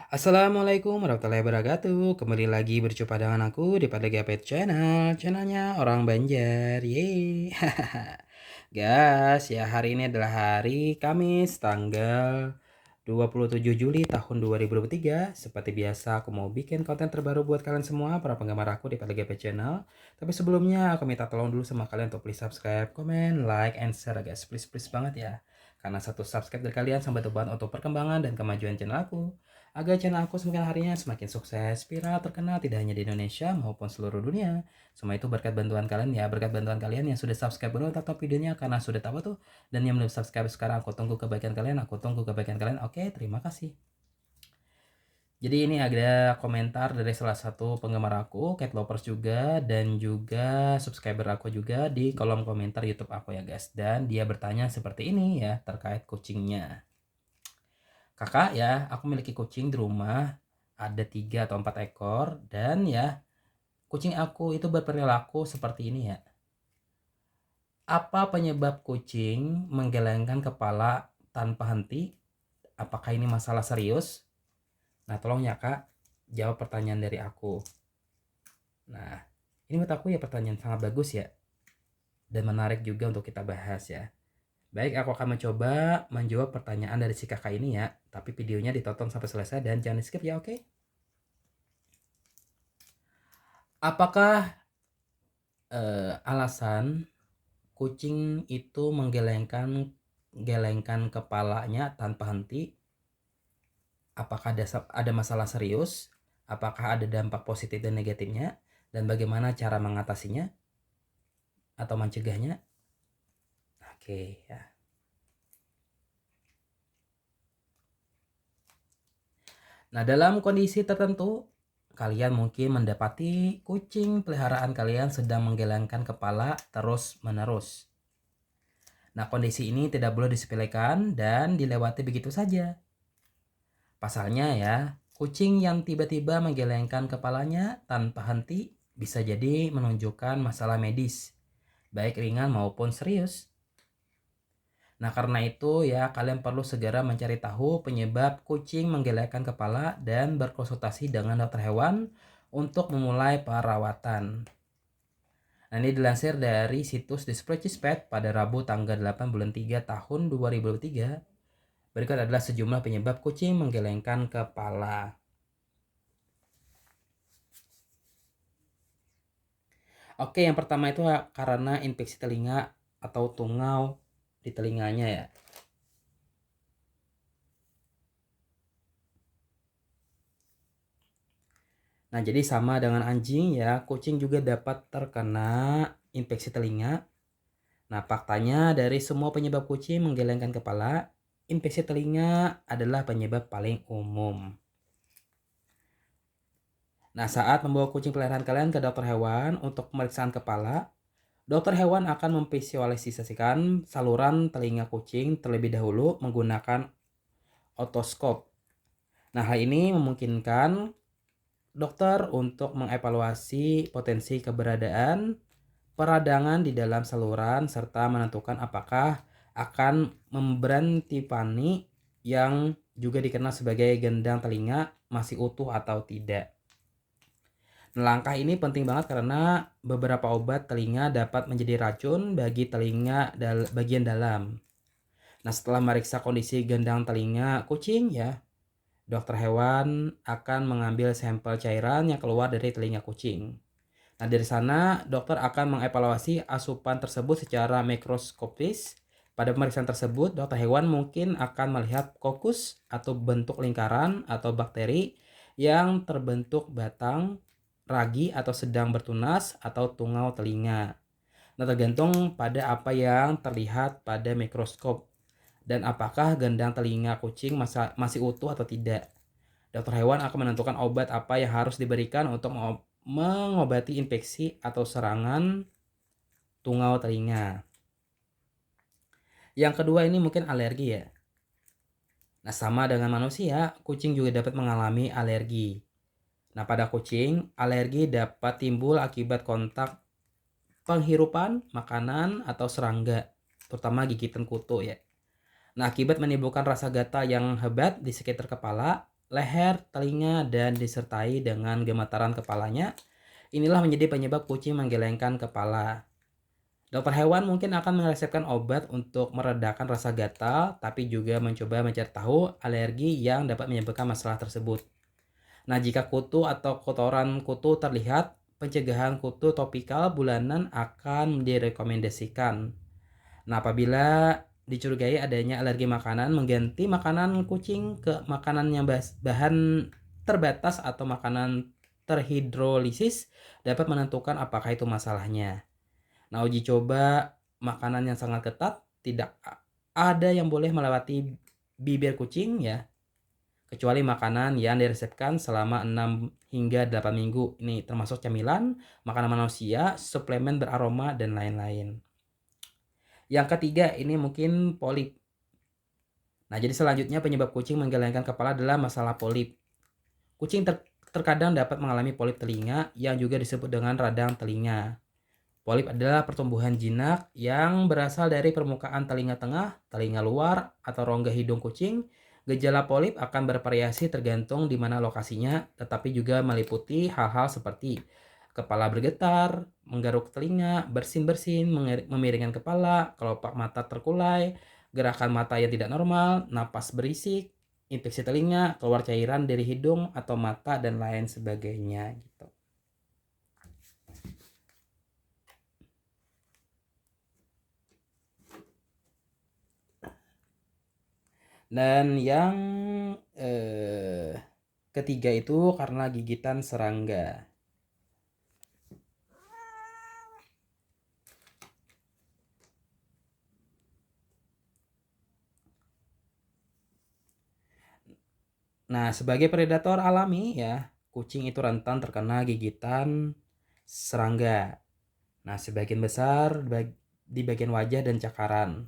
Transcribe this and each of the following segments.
Assalamualaikum warahmatullahi wabarakatuh. Kembali lagi berjumpa dengan aku di pada Gapet Channel, channelnya orang Banjar. Yeay. Guys, ya hari ini adalah hari Kamis tanggal 27 Juli tahun 2023. Seperti biasa aku mau bikin konten terbaru buat kalian semua para penggemar aku di pada Gapet Channel. Tapi sebelumnya aku minta tolong dulu sama kalian untuk please subscribe, comment, like, and share guys. Please banget ya. Karena satu subscribe dari kalian sampai banget untuk perkembangan dan kemajuan channel aku agar channel aku semakin harinya semakin sukses, viral, terkenal tidak hanya di Indonesia maupun seluruh dunia. Semua itu berkat bantuan kalian ya, berkat bantuan kalian yang sudah subscribe dulu atau videonya karena sudah tahu tuh. Dan yang belum subscribe sekarang aku tunggu kebaikan kalian, aku tunggu kebaikan kalian. Oke, terima kasih. Jadi ini ada komentar dari salah satu penggemar aku, cat lovers juga, dan juga subscriber aku juga di kolom komentar YouTube aku ya guys. Dan dia bertanya seperti ini ya terkait kucingnya. Kakak ya, aku memiliki kucing di rumah, ada 3 atau 4 ekor, dan ya, kucing aku itu berperilaku seperti ini ya. Apa penyebab kucing menggelengkan kepala tanpa henti? Apakah ini masalah serius? Nah, tolong ya Kak, jawab pertanyaan dari aku. Nah, ini menurut aku ya pertanyaan sangat bagus ya, dan menarik juga untuk kita bahas ya. Baik, aku akan mencoba menjawab pertanyaan dari si kakak ini ya, tapi videonya ditonton sampai selesai dan jangan di skip ya, oke? Apakah alasan kucing itu gelengkan kepalanya tanpa henti? Apakah ada masalah serius? Apakah ada dampak positif dan negatifnya? Dan bagaimana cara mengatasinya atau mencegahnya? Oke ya. Nah, dalam kondisi tertentu, kalian mungkin mendapati kucing peliharaan kalian sedang menggelengkan kepala terus-menerus. Nah, kondisi ini tidak boleh disepelekan dan dilewati begitu saja. Pasalnya ya, kucing yang tiba-tiba menggelengkan kepalanya tanpa henti bisa jadi menunjukkan masalah medis, baik ringan maupun serius. Nah, karena itu ya kalian perlu segera mencari tahu penyebab kucing menggelengkan kepala dan berkonsultasi dengan dokter hewan untuk memulai perawatan. Nah, ini dilansir dari situs Displaces Pet pada Rabu tanggal 8 bulan 3 tahun 2023. Berikut adalah sejumlah penyebab kucing menggelengkan kepala. Oke, yang pertama itu karena infeksi telinga atau tungau di telinganya ya. Nah, jadi sama dengan anjing ya, kucing juga dapat terkena infeksi telinga. Nah, faktanya dari semua penyebab kucing menggelengkan kepala, infeksi telinga adalah penyebab paling umum. Nah, saat membawa kucing peliharaan kalian ke dokter hewan untuk pemeriksaan kepala, dokter hewan akan memvisualisasikan saluran telinga kucing terlebih dahulu menggunakan otoskop. Nah, hal ini memungkinkan dokter untuk mengevaluasi potensi keberadaan peradangan di dalam saluran serta menentukan apakah akan memberhenti pani yang juga dikenal sebagai gendang telinga masih utuh atau tidak. Langkah ini penting banget karena beberapa obat telinga dapat menjadi racun bagi telinga bagian dalam. Nah, setelah meriksa kondisi gendang telinga kucing ya, dokter hewan akan mengambil sampel cairan yang keluar dari telinga kucing. Nah, dari sana dokter akan mengevaluasi asupan tersebut secara mikroskopis. Pada pemeriksaan tersebut, dokter hewan mungkin akan melihat kokus atau bentuk lingkaran atau bakteri yang terbentuk batang, ragi atau sedang bertunas atau tungau telinga. Nah, tergantung pada apa yang terlihat pada mikroskop dan apakah gendang telinga kucing masih utuh atau tidak. Dokter hewan akan menentukan obat apa yang harus diberikan untuk mengobati infeksi atau serangan tungau telinga. Yang kedua ini mungkin alergi ya. Nah, sama dengan manusia, kucing juga dapat mengalami alergi. Nah, pada kucing, alergi dapat timbul akibat kontak penghirupan, makanan, atau serangga, terutama gigitan kutu ya. Nah, akibat menimbulkan rasa gatal yang hebat di sekitar kepala, leher, telinga, dan disertai dengan gemetaran kepalanya. Inilah menjadi penyebab kucing menggelengkan kepala. Dokter hewan mungkin akan meresepkan obat untuk meredakan rasa gatal, tapi juga mencoba mencari tahu alergi yang dapat menyebabkan masalah tersebut. Nah, jika kutu atau kotoran kutu terlihat, pencegahan kutu topikal bulanan akan direkomendasikan. Nah, apabila dicurigai adanya alergi makanan, mengganti makanan kucing ke makanan yang bahan terbatas atau makanan terhidrolisis dapat menentukan apakah itu masalahnya. Nah, uji coba makanan yang sangat ketat tidak ada yang boleh melewati bibir kucing ya, kecuali makanan yang diresepkan selama 6 hingga 8 minggu. Ini termasuk camilan, makanan manusia, suplemen beraroma, dan lain-lain. Yang ketiga ini mungkin polip. Nah, jadi selanjutnya penyebab kucing menggelengkan kepala adalah masalah polip. Kucing terkadang dapat mengalami polip telinga yang juga disebut dengan radang telinga. Polip adalah pertumbuhan jinak yang berasal dari permukaan telinga tengah, telinga luar, atau rongga hidung kucing. Gejala polip akan bervariasi tergantung di mana lokasinya, tetapi juga meliputi hal-hal seperti kepala bergetar, menggaruk telinga, bersin-bersin, memiringkan kepala, kelopak mata terkulai, gerakan mata yang tidak normal, napas berisik, infeksi telinga, keluar cairan dari hidung atau mata, dan lain sebagainya gitu. Dan yang ketiga itu karena gigitan serangga. Nah, sebagai predator alami ya, kucing itu rentan terkena gigitan serangga. Nah, sebagian besar di bagian wajah dan cakaran.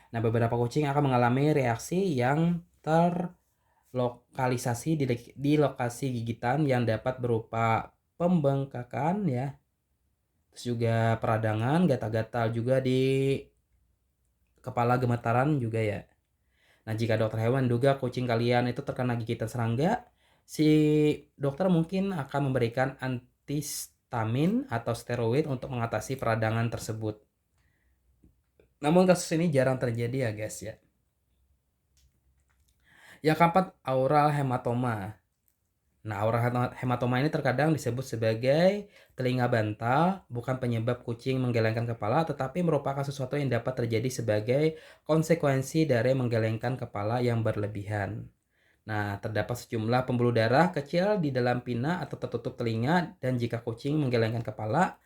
Nah, beberapa kucing akan mengalami reaksi yang terlokalisasi di lokasi gigitan yang dapat berupa pembengkakan ya. Terus juga peradangan, gatal-gatal juga di kepala, gemetaran juga ya. Nah, jika dokter hewan duga kucing kalian itu terkena gigitan serangga, si dokter mungkin akan memberikan antihistamin atau steroid untuk mengatasi peradangan tersebut. Namun kasus ini jarang terjadi ya guys ya. Yang keempat, aural hematoma. Nah, aural hematoma ini terkadang disebut sebagai telinga bantal, bukan penyebab kucing menggelengkan kepala, tetapi merupakan sesuatu yang dapat terjadi sebagai konsekuensi dari menggelengkan kepala yang berlebihan. Nah, terdapat sejumlah pembuluh darah kecil di dalam pina atau tertutup telinga, dan jika kucing menggelengkan kepala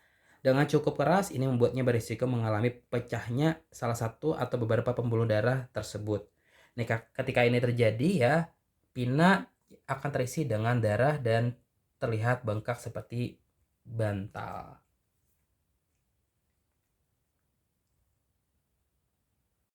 dengan cukup keras, ini membuatnya berisiko mengalami pecahnya salah satu atau beberapa pembuluh darah tersebut. Nih, ketika ini terjadi ya, pina akan terisi dengan darah dan terlihat bengkak seperti bantal.